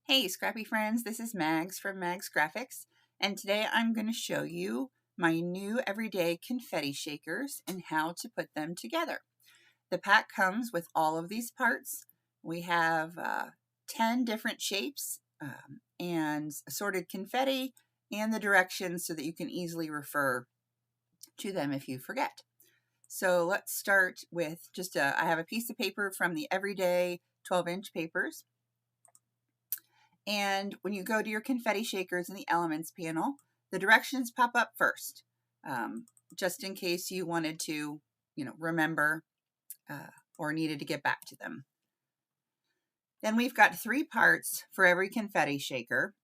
Hey scrappy friends, this is Mags from MagsGraphics, and today I'm going to show you my new everyday confetti shakers and how to put them together. The pack comes with all of these parts. We have 10 different shapes and assorted confetti and the directions so that you can easily refer to them if you forget. So let's start with I have a piece of paper from the Everyday 12-inch papers. And when you go to your confetti shakers in the elements panel, the directions pop up first, just in case you wanted to, remember or needed to get back to them. Then we've got 3 parts for every confetti shaker.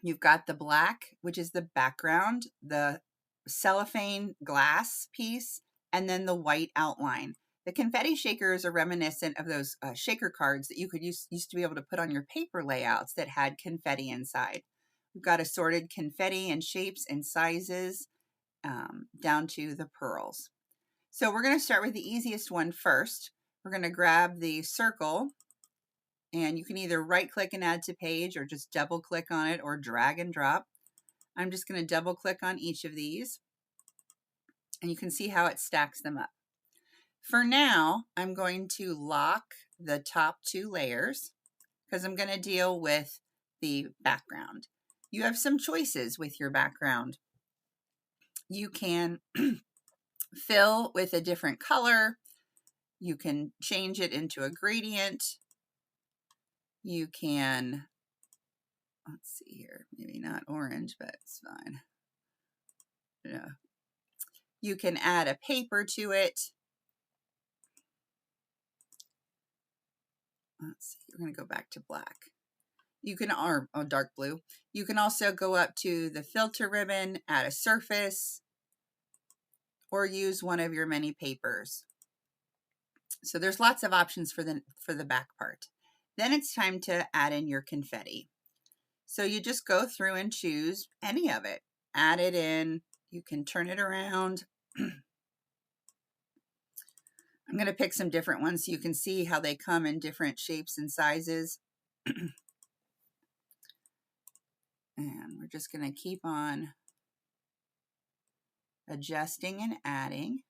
You've got the black, which is the background, the cellophane glass piece, and then the white outline. The confetti shakers are reminiscent of those shaker cards that you could used to be able to put on your paper layouts that had confetti inside. We've got assorted confetti and shapes and sizes down to the pearls. So we're going to start with the easiest one first. We're going to grab the circle, and you can either right click and add to page or just double click on it or drag and drop. I'm just going to double click on each of these, and you can see how it stacks them up. For now, I'm going to lock the top 2 layers because I'm going to deal with the background. You have some choices with your background. You can fill with a different color. You can change it into a gradient. You can, let's see here, maybe not orange, but it's fine. Yeah. You can add a paper to it. Let's see, we're going to go back to black. You can, or dark blue. You can also go up to the filter ribbon, add a surface, or use one of your many papers. So there's lots of options for the back part. Then it's time to add in your confetti. So you just go through and choose any of it. Add it in. You can turn it around. I'm going to pick some different ones so you can see how they come in different shapes and sizes. And we're just going to keep on adjusting and adding.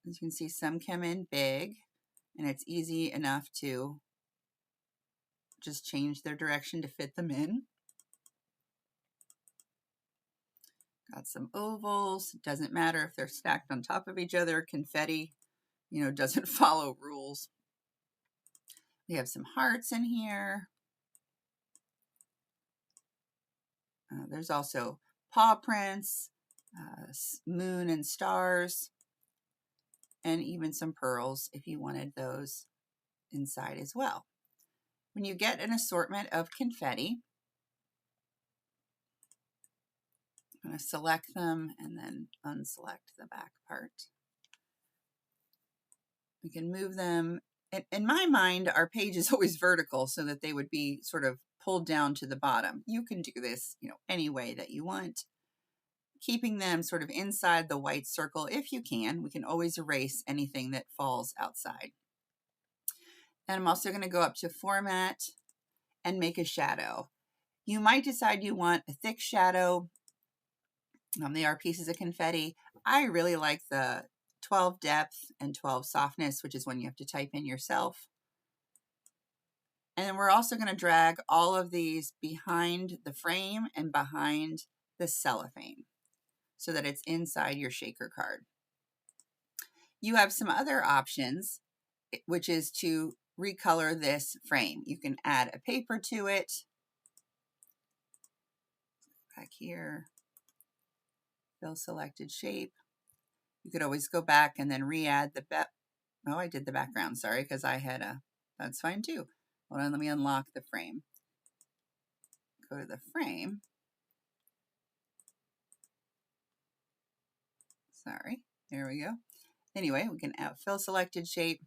As you can see, some come in big, and it's easy enough to just change their direction to fit them in. Got some ovals. Doesn't matter if they're stacked on top of each other. Confetti, doesn't follow rules. We have some hearts in here. There's also paw prints, moon and stars, and even some pearls if you wanted those inside as well. When you get an assortment of confetti, I'm going to select them and then unselect the back part. We can move them. In my mind, our page is always vertical so that they would be sort of pulled down to the bottom. You can do this, any way that you want, keeping them sort of inside the white circle if you can. We can always erase anything that falls outside. And I'm also going to go up to Format and make a shadow. You might decide you want a thick shadow. They are pieces of confetti. I really like the 12 depth and 12 softness, which is one you have to type in yourself. And then we're also going to drag all of these behind the frame and behind the cellophane so that it's inside your shaker card. You have some other options, which is to recolor this frame. You can add a paper to it. Back here, fill selected shape. You could always go back and then re-add I did the background, sorry, because I had that's fine too. Hold on, let me unlock the frame. Go to the frame. Sorry, there we go. Anyway, we can add fill selected shape.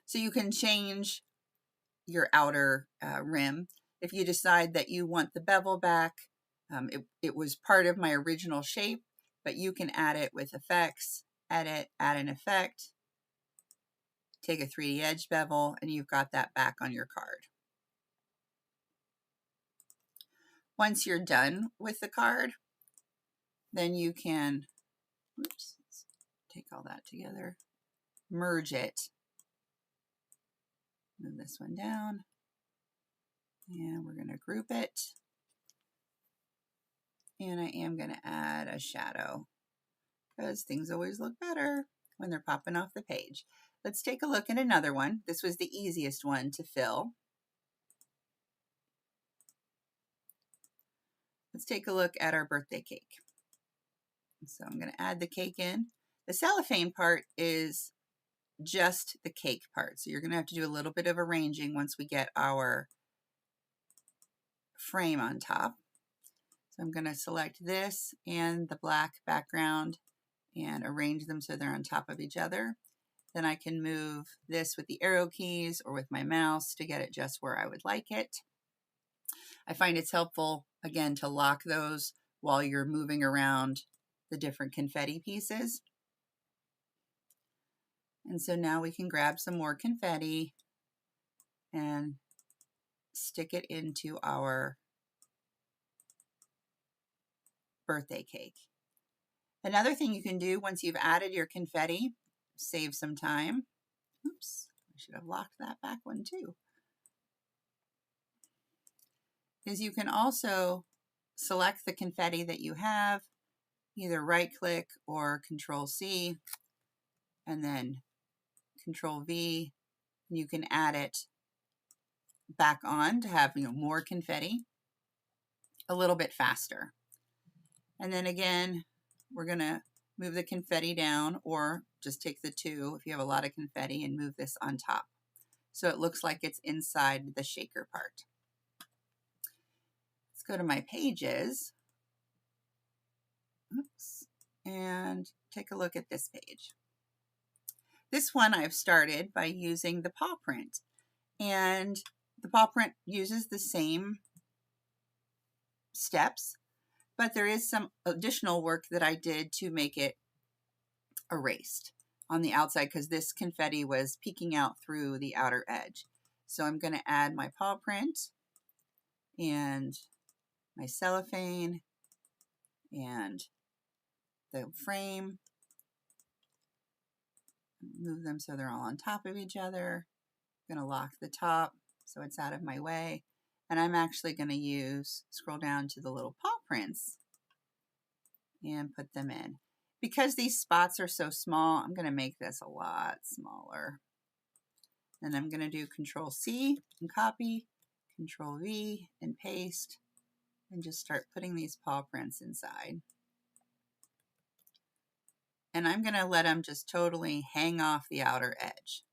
So you can change your outer rim. If you decide that you want the bevel back, it was part of my original shape, but you can add it with effects, edit, add an effect, take a 3D edge bevel, and you've got that back on your card. Once you're done with the card, then you can, oops, let's take all that together, merge it. Move this one down, and we're going to group it. And I am going to add a shadow because things always look better when they're popping off the page. Let's take a look at another one. This was the easiest one to fill. Let's take a look at our birthday cake. So I'm going to add the cake in. The cellophane part is just the cake part. So you're going to have to do a little bit of arranging once we get our frame on top. So I'm going to select this and the black background and arrange them so they're on top of each other. Then I can move this with the arrow keys or with my mouse to get it just where I would like it. I find it's helpful, again, to lock those while you're moving around the different confetti pieces. And so now we can grab some more confetti and stick it into our birthday cake. Another thing you can do once you've added your confetti, save some time. Oops, I should have locked that back one too. Is you can also select the confetti that you have, either right click or Control C, and then Control V, and you can add it back on to have more confetti a little bit faster. And then again, we're going to move the confetti down, or just take the two if you have a lot of confetti and move this on top so it looks like it's inside the shaker part. Let's go to my pages. Oops, and take a look at this page. This one I've started by using the paw print, and the paw print uses the same steps, but there is some additional work that I did to make it erased on the outside because this confetti was peeking out through the outer edge. So I'm going to add my paw print and my cellophane and the frame. Move them so they're all on top of each other. I'm going to lock the top so it's out of my way. And I'm actually going to scroll down to the little paw prints and put them in. Because these spots are so small, I'm going to make this a lot smaller. Then I'm going to do Control C and copy, Control V and paste, and just start putting these paw prints inside. And I'm going to let them just totally hang off the outer edge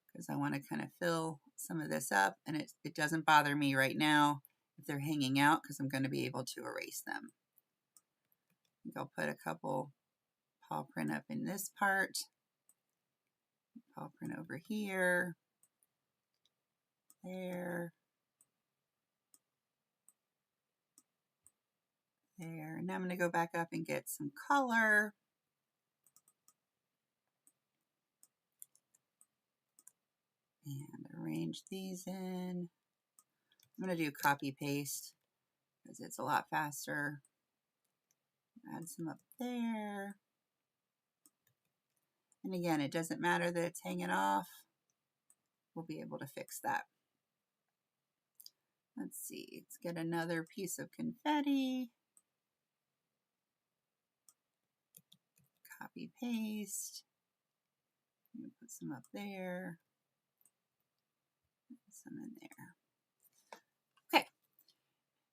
because I want to kind of fill some of this up, and it doesn't bother me right now if they're hanging out because I'm going to be able to erase them. I think I'll put a couple paw print up in this part, paw print over here, there, there. And now I'm going to go back up and get some color. And arrange these in. I'm going to do copy paste because it's a lot faster. Add some up there. And again, it doesn't matter that it's hanging off. We'll be able to fix that. Let's see, let's get another piece of confetti. Copy paste. Put some up there. Some in there. Okay,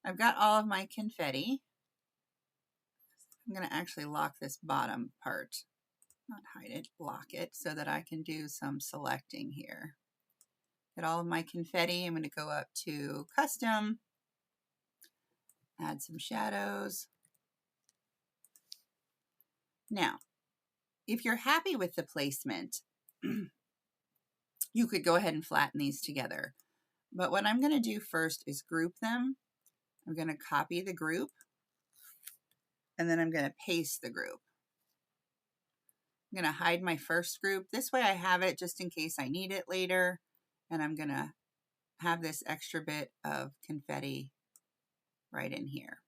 I've got all of my confetti. I'm going to actually lock this bottom part, not hide it, lock it so that I can do some selecting here. Get all of my confetti. I'm going to go up to Custom, add some shadows. Now, if you're happy with the placement, you could go ahead and flatten these together. But what I'm going to do first is group them. I'm going to copy the group, and then I'm going to paste the group. I'm going to hide my first group. This way I have it just in case I need it later. And I'm going to have this extra bit of confetti right in here.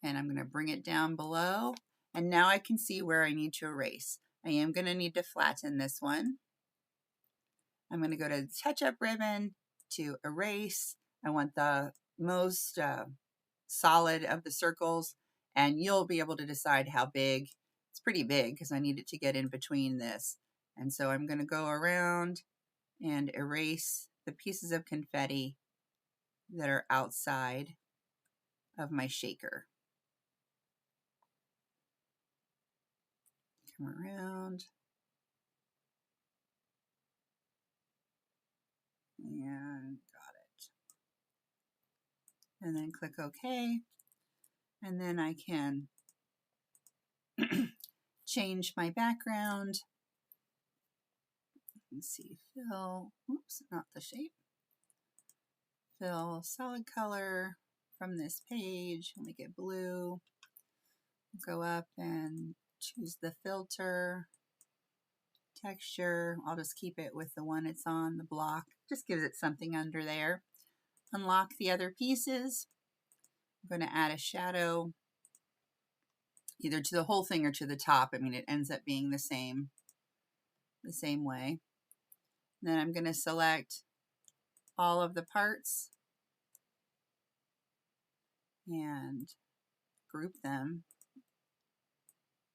And I'm going to bring it down below. And now I can see where I need to erase. I am going to need to flatten this one. I'm going to go to the touch-up ribbon to erase. I want the most solid of the circles, and you'll be able to decide how big. It's pretty big because I need it to get in between this. And so I'm going to go around and erase the pieces of confetti that are outside of my shaker. Come around. And got it. And then click OK. And then I can change my background. Let's see, fill, oops, not the shape. Fill solid color from this page, make it blue. Go up and choose the filter, texture. I'll just keep it with the one it's on, the block. Just gives it something under there. Unlock the other pieces. I'm going to add a shadow either to the whole thing or to the top. I mean, it ends up being the same way. Then I'm going to select all of the parts and group them.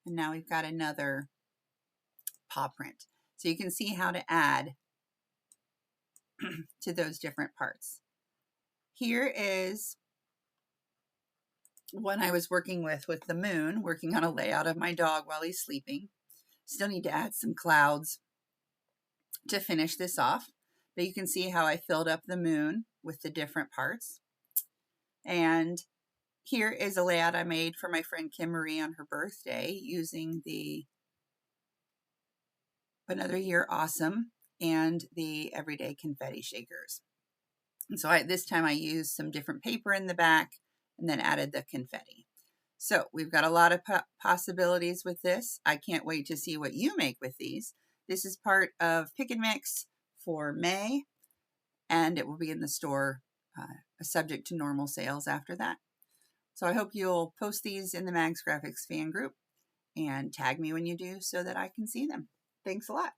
And now we've got another paw print. So you can see how to add to those different parts. Here is one I was working with the moon, working on a layout of my dog while he's sleeping. Still need to add some clouds to finish this off, but you can see how I filled up the moon with the different parts. And here is a layout I made for my friend Kim Marie on her birthday using the Another Year Awesome and the Everyday Confetti Shakers. And so this time I used some different paper in the back and then added the confetti. So we've got a lot of possibilities with this. I can't wait to see what you make with these. This is part of Pick and Mix for May, and it will be in the store subject to normal sales after that. So I hope you'll post these in the MagsGraphics fan group and tag me when you do so that I can see them. Thanks a lot.